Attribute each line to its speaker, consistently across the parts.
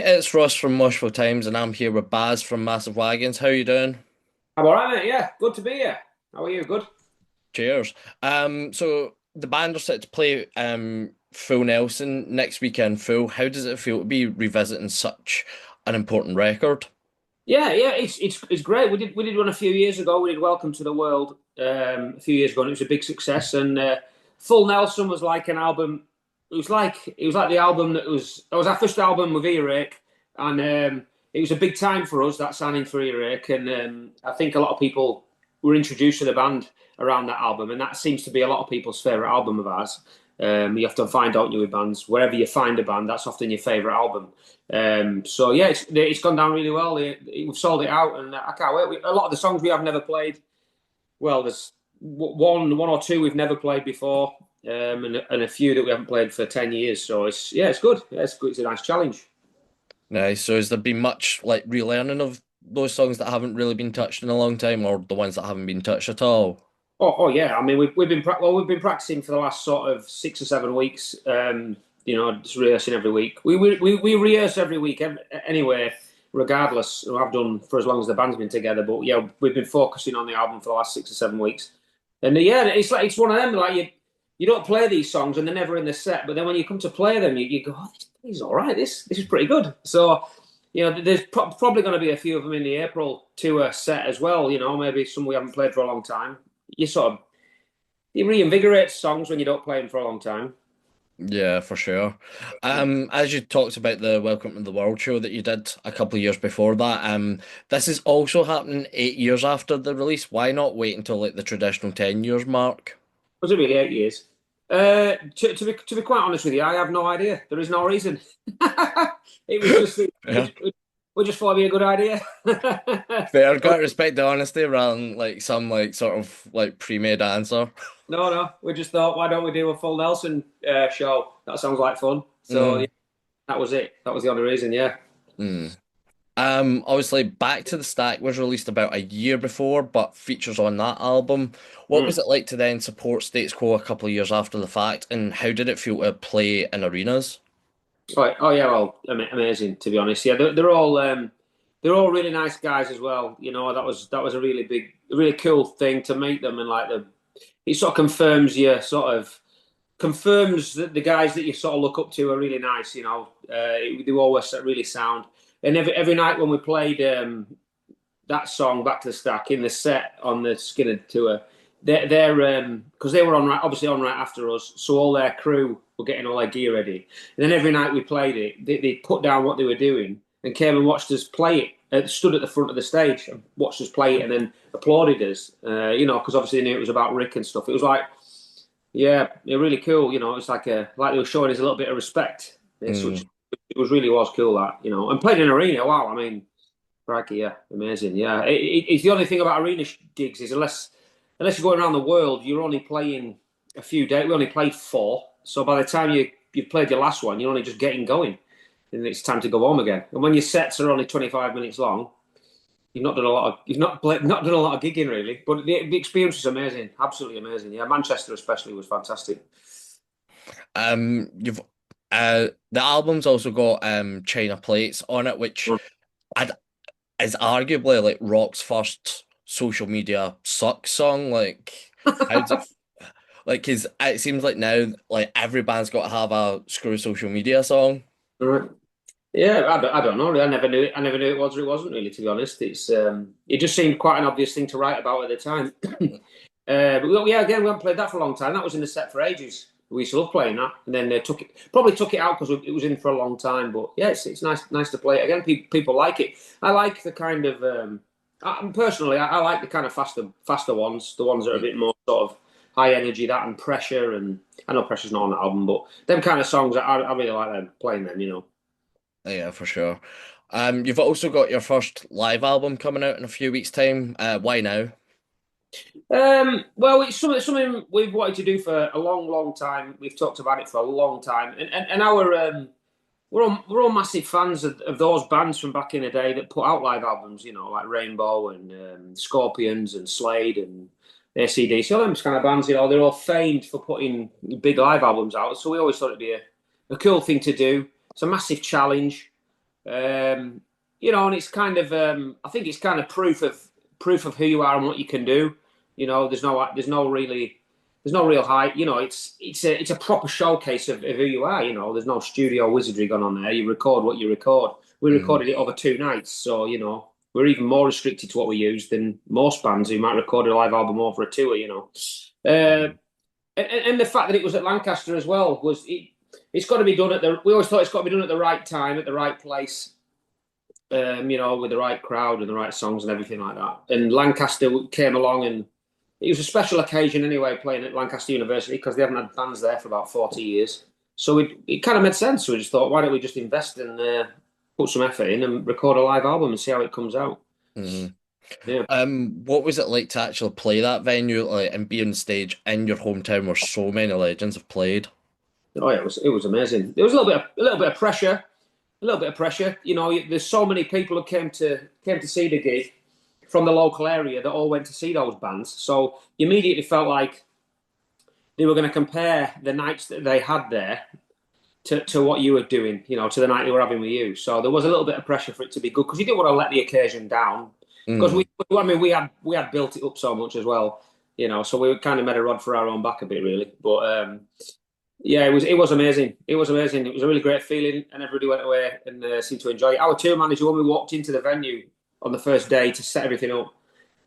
Speaker 1: mate, it's Ross from Moshville Times, and I'm here with Baz from Massive Wagons. How you doing?
Speaker 2: I'm all right, mate. Yeah, good to be here. How are you? Good.
Speaker 1: Cheers. So the band are set to play Full Nelson next weekend. Full. How does it feel to be revisiting such an important record?
Speaker 2: Yeah, it's great. We did one a few years ago. We did Welcome to the World a few years ago, and it was a big success. And Full Nelson was like an album. It was like the album that was our first album with Earache, and it was a big time for us that signing for Earache. And I think a lot of people were introduced to the band around that album, and that seems to be a lot of people's favorite album of ours. You have to find out new bands. Wherever you find a band, that's often your favorite album. So yeah, it's gone down really well. We've sold it out, and I can't wait. A lot of the songs we have never played. Well, there's one or two we've never played before, and a few that we haven't played for 10 years. So it's good. Yeah, it's good. It's a nice challenge.
Speaker 1: Nice. So has there been much like relearning of those songs that haven't really been touched in a long time, or the ones that haven't been touched at all?
Speaker 2: Oh yeah. I mean, we've been practicing for the last sort of 6 or 7 weeks. Just rehearsing every week. We rehearse every week anyway, regardless. I've done for as long as the band's been together. But yeah, we've been focusing on the album for the last 6 or 7 weeks. And yeah, it's one of them. Like you don't play these songs and they're never in the set. But then when you come to play them, you go, oh, this is all right. This is pretty good. So. There's probably going to be a few of them in the April tour set as well. Maybe some we haven't played for a long time. You reinvigorate songs when you don't play them for a long time.
Speaker 1: Yeah, for sure. As you talked about the Welcome to the World show that you did a couple of years before that, this is also happening 8 years after the release. Why not wait until like the traditional 10 years mark?
Speaker 2: Was it really 8 years? To be quite honest with you, I have no idea. There is no reason. It was just
Speaker 1: Yeah.
Speaker 2: we just thought it'd be a good idea.
Speaker 1: Fair, gotta respect the honesty rather than like some like sort of like pre-made answer.
Speaker 2: No. We just thought, why don't we do a full Nelson show? That sounds like fun. So yeah,
Speaker 1: Mm,
Speaker 2: that was it. That was the only reason. Yeah.
Speaker 1: mm. Obviously, Back to the Stack was released about a year before, but features on that album. What was
Speaker 2: Mm.
Speaker 1: it like to then support Status Quo a couple of years after the fact, and how did it feel to play in arenas?
Speaker 2: Oh yeah, well, amazing to be honest. Yeah, they're all really nice guys as well. That was a really big, really cool thing to meet them, and like it sort of confirms that the guys that you sort of look up to are really nice. They were always really sound. And every night when we played that song "Back to the Stack" in the set on the Skinner tour, they're because they were obviously on right after us, so all their crew were getting all their gear ready. And then every night we played it, they put down what they were doing and came and watched us play it. Stood at the front of the stage and watched us play it, and then applauded us. Because obviously they knew it was about Rick and stuff. It was like, yeah, really cool. It's like they were showing us a little bit of respect.
Speaker 1: Mm.
Speaker 2: It was cool that. And playing in an arena. Wow, I mean, crikey, yeah, amazing. Yeah, it's the only thing about arena gigs is unless you're going around the world, you're only playing a few days. We only played four, so by the time you've played your last one, you're only just getting going, and it's time to go home again. And when your sets are only 25 minutes long, you've not done a lot of gigging really. But the experience was amazing, absolutely amazing. Yeah, Manchester especially was fantastic.
Speaker 1: You've the album's also got China Plates on it, which I is arguably like rock's first social media suck song. Like, how does it like? Cause it seems like now like every band's got to have a screw social media song.
Speaker 2: Right. Yeah, I don't know. I never knew it. I never knew it was or it wasn't really. To be honest, it just seemed quite an obvious thing to write about at the time. But yeah, again, we haven't played that for a long time. That was in the set for ages. We used to love playing that, and then they took it out because it was in for a long time. But yeah, it's nice to play it again. People like it. I like the kind of personally, I like the kind of faster ones, the ones that are a bit more sort of high energy, that and pressure. And I know pressure's not on that album, but them kind of songs, I really like them playing them.
Speaker 1: Yeah, for sure. You've also got your first live album coming out in a few weeks' time. Why now?
Speaker 2: Well, it's something we've wanted to do for a long, long time. We've talked about it for a long time, and we're all massive fans of those bands from back in the day that put out live albums. Like Rainbow and Scorpions and Slade and AC/DC. All them kind of bands. They're all famed for putting big live albums out. So we always thought it'd be a cool thing to do. It's a massive challenge. And it's kind of I think it's kind of proof of who you are and what you can do. There's no real hype. It's a proper showcase of who you are. There's no studio wizardry going on there. You record what you record. We
Speaker 1: Mm.
Speaker 2: recorded it over 2 nights, so we're even more restricted to what we use than most bands who might record a live album over a tour. Uh, and the fact that it was at Lancaster as well was it's got to be done we always thought it's got to be done at the right time, at the right place, with the right crowd and the right songs and everything like that. And Lancaster came along, and it was a special occasion anyway, playing at Lancaster University because they haven't had bands there for about 40 years. So it kind of made sense. So we just thought, why don't we just invest and put some effort in and record a live album and see how it comes out?
Speaker 1: Mhm.
Speaker 2: Yeah.
Speaker 1: What was it like to actually play that venue, like, and be on stage in your hometown where so many legends have played?
Speaker 2: Oh yeah, it was amazing. There was a little bit of pressure, a little bit of pressure. There's so many people who came to see the gig from the local area that all went to see those bands. So you immediately felt like they were going to compare the nights that they had there to what you were doing, to the night they were having with you. So there was a little bit of pressure for it to be good because you didn't want to let the occasion down. Because
Speaker 1: Mm.
Speaker 2: we had built it up so much as well, so we kind of made a rod for our own back a bit, really. But yeah, it was amazing. It was amazing. It was a really great feeling, and everybody went away and seemed to enjoy it. Our tour manager, when we walked into the venue on the first day to set everything up,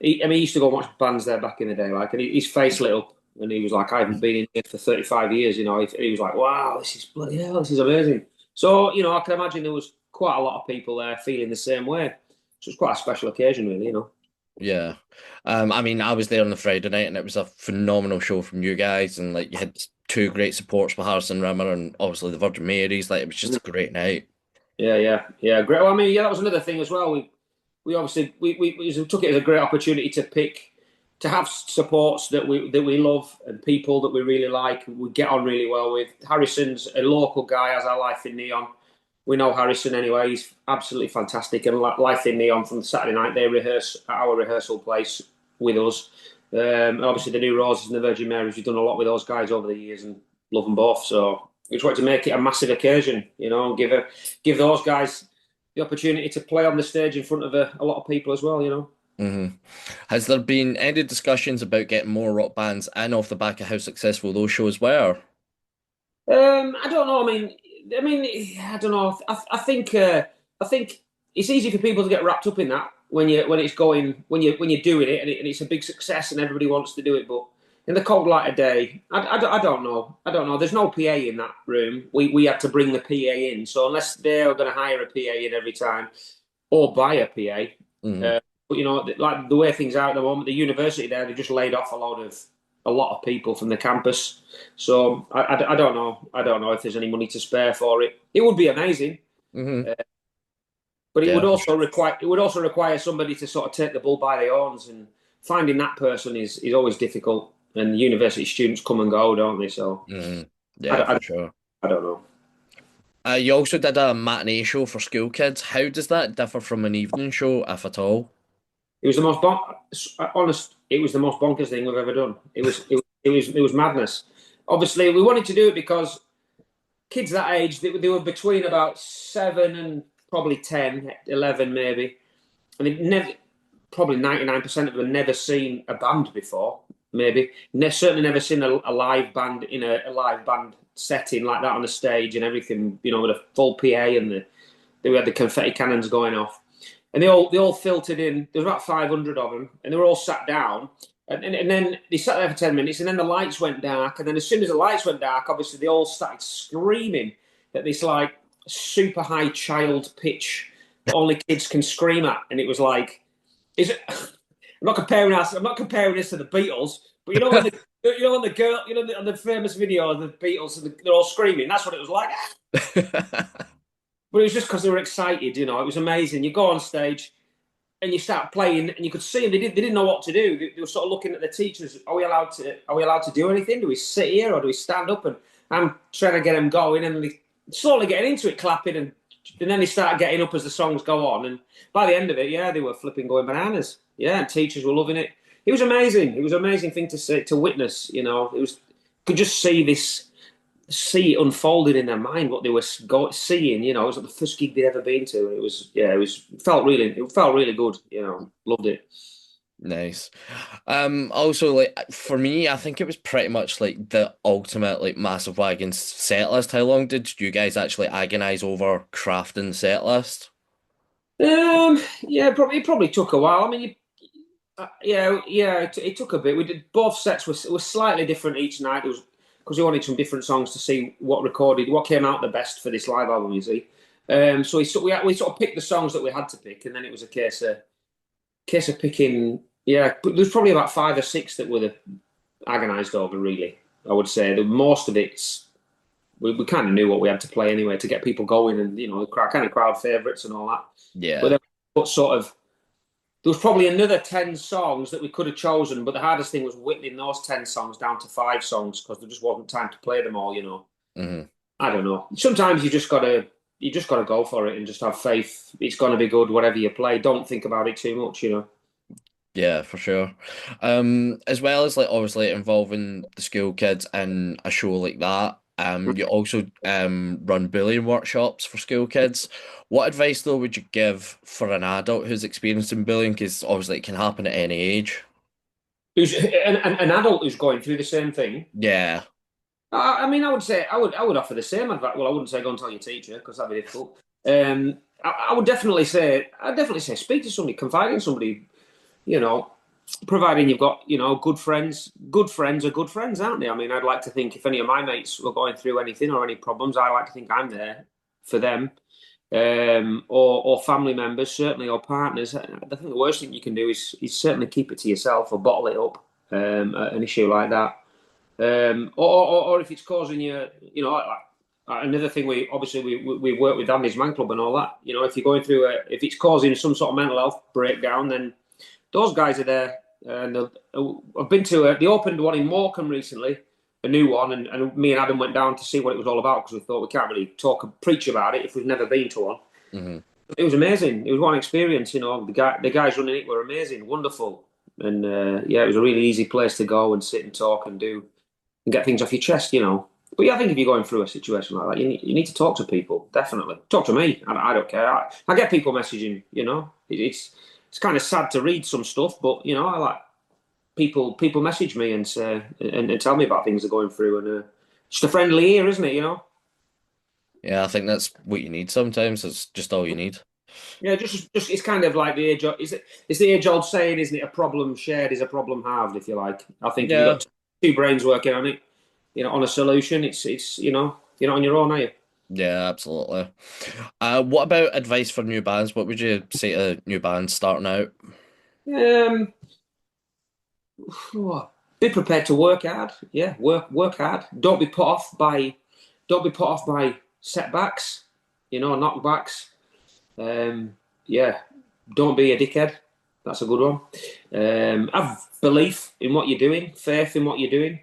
Speaker 2: he used to go watch bands there back in the day, like, and his face lit up, and he was like, "I haven't been in here for 35 years," He was like, "Wow, this is bloody hell, this is amazing." So, I can imagine there was quite a lot of people there feeling the same way. So it's quite a special occasion, really.
Speaker 1: Yeah. I mean, I was there on the Friday night and it was a phenomenal show from you guys, and like you had two great supports with Harrison Rimmer and obviously the Virgin Marys. Like, it was just a great night.
Speaker 2: Yeah, yeah, yeah. Great. Well, I mean, yeah, that was another thing as well. We obviously we took it as a great opportunity to have supports that we love and people that we really like and we get on really well with. Harrison's a local guy, has our Life in Neon. We know Harrison anyway. He's absolutely fantastic. And Life in Neon from Saturday night, they rehearse at our rehearsal place with us. And obviously the New Roses and the Virgin Marys, we've done a lot with those guys over the years and love them both. So we tried to make it a massive occasion, and give those guys the opportunity to play on the stage in front of a lot of people as well.
Speaker 1: Hmm. Has there been any discussions about getting more rock bands in off the back of how successful those shows were?
Speaker 2: I don't know. I mean, I don't know. I think it's easy for people to get wrapped up in that when you're doing it and it's a big success and everybody wants to do it. But in the cold light of day, I don't know. I don't know. There's no PA in that room. We had to bring the PA in. So unless they're going to hire a PA in every time or buy a PA,
Speaker 1: Hmm.
Speaker 2: but like the way things are at the moment, the university there, they just laid off a lot of people from the campus. So I don't know. I don't know if there's any money to spare for it. It would be amazing,
Speaker 1: Hmm.
Speaker 2: uh, but it would
Speaker 1: Yeah, for
Speaker 2: also
Speaker 1: sure.
Speaker 2: require somebody to sort of take the bull by the horns, and finding that person is always difficult. And university students come and go, don't they? So
Speaker 1: Hmm.
Speaker 2: I,
Speaker 1: Yeah,
Speaker 2: I,
Speaker 1: for sure.
Speaker 2: I don't know.
Speaker 1: You also did a matinee show for school kids. How does that differ from an evening show, if at all?
Speaker 2: It was the most honest. It was the most bonkers thing we've ever done. It was madness. Obviously, we wanted to do it because kids that age, they were between about 7 and probably 10, 11 maybe, and they'd never, probably 99% of them had never seen a band before. Maybe certainly never seen a live band in a live band setting like that on the stage and everything. With a full PA and they had the confetti cannons going off, and they all filtered in. There was about 500 of them, and they were all sat down. And then they sat there for 10 minutes, and then the lights went dark. And then as soon as the lights went dark, obviously they all started screaming at this like super high child pitch that only kids can scream at. And it was like, is it? I'm not comparing this to the Beatles, but when the girl, on the famous video of the Beatles, and they're all screaming. That's what it was like. But it was just because they were excited. It was amazing. You go on stage and you start playing, and you could see them. They didn't know what to do. They were sort of looking at the teachers. Are we allowed to do anything? Do we sit here or do we stand up? And I'm trying to get them going, and they slowly getting into it, clapping, and then they start getting up as the songs go on. And by the end of it, yeah, they were flipping, going bananas. Yeah, and teachers were loving it. It was amazing. It was an amazing thing to see, to witness. It was, could just see this. see it unfolded in their mind what they were seeing. You know, it was like the first gig they'd ever been to, and it was yeah, it felt really good. You know, loved it.
Speaker 1: Nice. Also like for me, I think it was pretty much like the ultimate like Massive Wagons set list. How long did you guys actually agonize over crafting the set list?
Speaker 2: Yeah, probably it probably took a while. I mean, yeah, it took a bit. We did both sets were slightly different each night. It was because we wanted some different songs to see what came out the best for this live album. You see, so we sort of picked the songs that we had to pick, and then it was a case of picking. Yeah, but there's probably about five or six that were the agonised over. Really, I would say the most of it's we kind of knew what we had to play anyway to get people going, and you know, kind of crowd favourites and all that. But
Speaker 1: Yeah.
Speaker 2: then, what sort of there was probably another 10 songs that we could have chosen, but the hardest thing was whittling those 10 songs down to five songs because there just wasn't time to play them all, you know.
Speaker 1: Hmm.
Speaker 2: I don't know. Sometimes you just gotta go for it and just have faith. It's gonna be good, whatever you play. Don't think about it too much, you know.
Speaker 1: Yeah, for sure. As well as like obviously involving the school kids in a show like that, you also run bullying workshops for school kids. What advice though would you give for an adult who's experiencing bullying? Because obviously it can happen at any age.
Speaker 2: Who's an adult who's going through the same thing.
Speaker 1: Yeah.
Speaker 2: I mean, I would say I would offer the same advice. Well, I wouldn't say go and tell your teacher because that'd be difficult. I would definitely say speak to somebody, confide in somebody. You know, providing you've got good friends. Good friends are good friends, aren't they? I mean, I'd like to think if any of my mates were going through anything or any problems, I like to think I'm there for them, or family members certainly, or partners. I think the worst thing you can do is certainly keep it to yourself or bottle it up. At an issue like that, or if it's causing you, another thing we work with Andy's Man Club and all that. You know, if you're going through if it's causing some sort of mental health breakdown, then those guys are there. And I've been to they opened one in Morecambe recently, a new one, and me and Adam went down to see what it was all about because we thought we can't really talk and preach about it if we've never been to one.
Speaker 1: Hmm.
Speaker 2: It was amazing. It was one experience. You know, the guys running it were amazing, wonderful, and yeah, it was a really easy place to go and sit and talk and do and get things off your chest. You know. But yeah, I think if you're going through a situation like that, you need to talk to people. Definitely talk to me. I don't care. I get people messaging. You know, it's kind of sad to read some stuff, but you know, I like people message me and say and tell me about things they're going through, and just a friendly ear, isn't it? You know.
Speaker 1: Yeah, I think that's what you need sometimes. It's just all you need.
Speaker 2: Yeah, just it's kind of like the age. It's the age old saying, isn't it? A problem shared is a problem halved, if you like. I think if you've
Speaker 1: Yeah.
Speaker 2: got two brains working on it, on a solution, it's you're not on your own, are you?
Speaker 1: Yeah, absolutely. What about advice for new bands? What would you say to new bands starting out?
Speaker 2: Um, be prepared to work hard. Yeah, work hard. Don't be put off by setbacks. Knockbacks. Yeah, don't be a dickhead. That's a good one. Have belief in what you're doing, faith in what you're doing,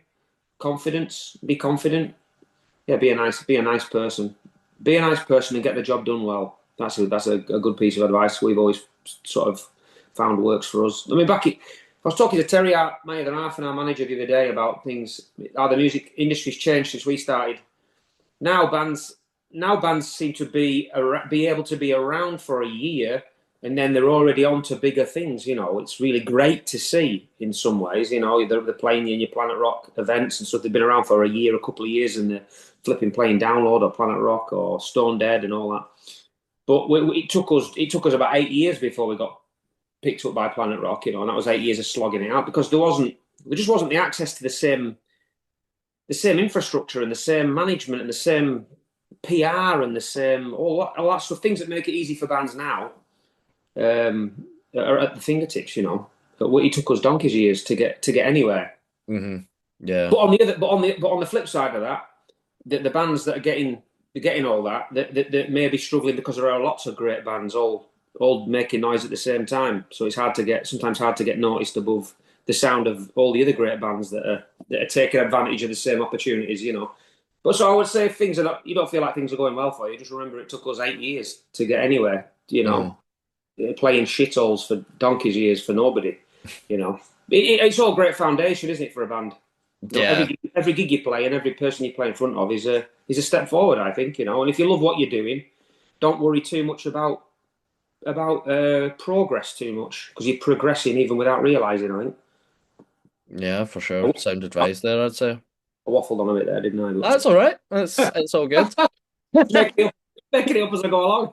Speaker 2: confidence. Be confident. Yeah, be a nice person. Be a nice person and get the job done well. That's a good piece of advice we've always sort of found works for us. I mean, I was talking to Terry, my other half, and our manager the other day about things, how the music industry's changed since we started. Now bands now bands seem to be able to be around for a year and then they're already on to bigger things. It's really great to see in some ways. They're playing in your Planet Rock events and stuff. They've been around for a year, a couple of years, and they're flipping playing Download or Planet Rock or Stone Dead and all that. But it took us about 8 years before we got picked up by Planet Rock. And that was 8 years of slogging it out because there just wasn't the access to the same infrastructure and the same management and the same PR and the same all that stuff. Things that make it easy for bands now are at the fingertips. But it took us donkey's years to get anywhere.
Speaker 1: Hmm. Yeah.
Speaker 2: But on the flip side of that, the bands that are getting all that may be struggling because there are lots of great bands all making noise at the same time. So it's sometimes hard to get noticed above the sound of all the other great bands that are taking advantage of the same opportunities. But so I would say if you don't feel like things are going well for you, just remember it took us 8 years to get anywhere.
Speaker 1: Hmm.
Speaker 2: Playing shitholes for donkey's years for nobody. It's all great foundation, isn't it, for a band? You know,
Speaker 1: Yeah,
Speaker 2: every gig you play and every person you play in front of is a step forward, I think. You know, and if you love what you're doing, don't worry too much about progress too much because you're progressing even without realizing. I think.
Speaker 1: yeah, for
Speaker 2: I
Speaker 1: sure. Sound advice there, I'd say.
Speaker 2: waffled on a bit there, didn't I?
Speaker 1: That's all right. It's all good.
Speaker 2: making it up, making it up as I go along.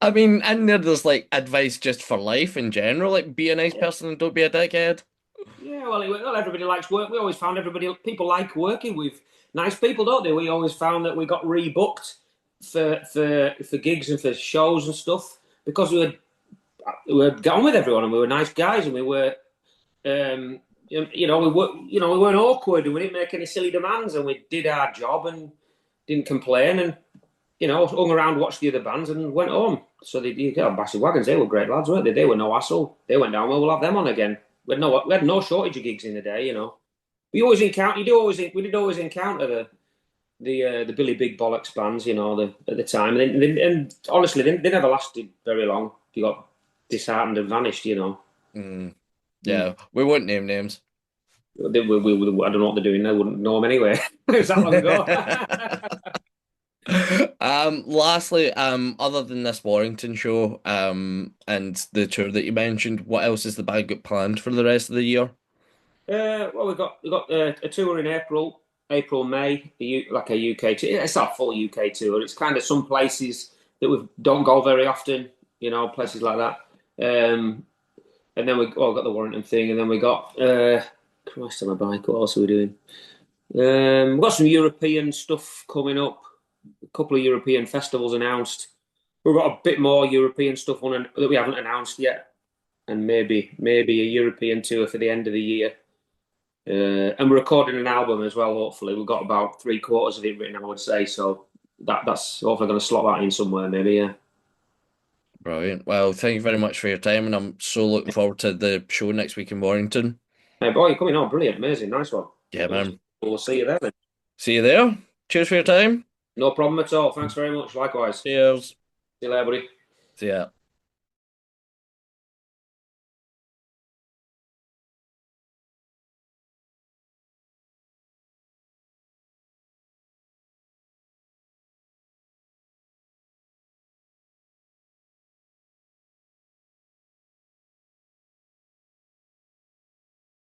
Speaker 1: I mean, in there's like advice just for life in general, like be a nice
Speaker 2: Yeah.
Speaker 1: person and don't be a dickhead.
Speaker 2: Yeah, well, everybody likes work. We always found people like working with nice people, don't they? We always found that we got rebooked for gigs and for shows and stuff because we were getting on with everyone and we were nice guys and we were we weren't awkward and we didn't make any silly demands and we did our job and didn't complain and hung around, watched the other bands and went home. So you get Massive Wagons, they were great lads, weren't they? They were no hassle. They went down, well, we'll have them on again. We had no shortage of gigs in the day, you know. We did always encounter the Billy Big Bollocks bands, at the time. And honestly, they never lasted very long. You got disheartened and vanished.
Speaker 1: Mm,
Speaker 2: Mm.
Speaker 1: yeah, we won't name names.
Speaker 2: I don't know what they're doing. They wouldn't know them anyway. It was that long ago.
Speaker 1: Lastly, other than this Warrington show, and the tour that you mentioned, what else is the band got planned for the rest of the year?
Speaker 2: Well, we got a tour in April, May, like a UK tour. It's not a full UK tour. It's kind of some places that we don't go very often, places like that. And then got the Warrington thing, and then we got Christ on my bike. What else are we doing? We've got some European stuff coming up. A couple of European festivals announced. We've got a bit more European stuff on that we haven't announced yet, and maybe a European tour for the end of the year. And we're recording an album as well. Hopefully, we've got about three-quarters of it written, I would say. So that's hopefully going to slot that in somewhere, maybe. Yeah.
Speaker 1: Brilliant. Well, thank you very much for your time, and I'm so looking forward to the show next week in Warrington.
Speaker 2: Hey, boy, you're coming on, brilliant, amazing, nice one.
Speaker 1: Yeah, man.
Speaker 2: We'll see you there.
Speaker 1: See you there. Cheers for your time.
Speaker 2: No problem at all. Thanks very much. Likewise. See
Speaker 1: Cheers.
Speaker 2: you later, buddy.
Speaker 1: See ya.